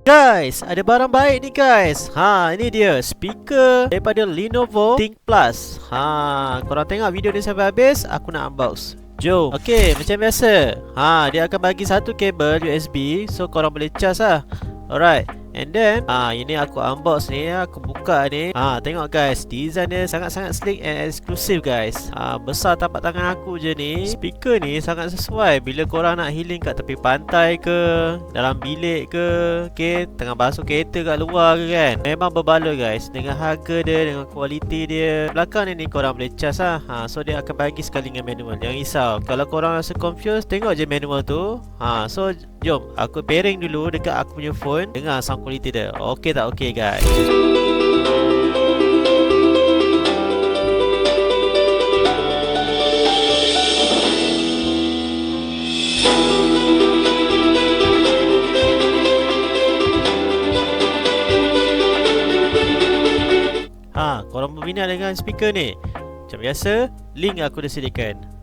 Guys, ada barang baik ni guys. Ini dia speaker daripada Lenovo ThinkPlus. Korang tengok video ni sampai habis, aku nak unbox. Jom. Okey, macam biasa. Dia akan bagi satu kabel USB, so korang boleh cas lah. Alright. And then ini aku unbox ni, aku buka ni. Tengok guys, design dia sangat-sangat sleek and eksklusif guys. Besar tapak tangan aku je ni. Speaker ni sangat sesuai bila korang nak healing kat tepi pantai ke, dalam bilik ke, tengah basuh kereta kat luar ke kan. Memang berbaloi guys, dengan harga dia, dengan kualiti dia. Belakang ni korang boleh cas lah. So dia akan bagi sekali dengan manual. Jangan risau, kalau korang rasa confused, tengok je manual tu. So jom, aku pairing dulu dekat aku punya phone. Dengar sound quality dia. Okey tak okey guys? Korang berminat dengan speaker ni? Macam biasa, link aku dah sediakan.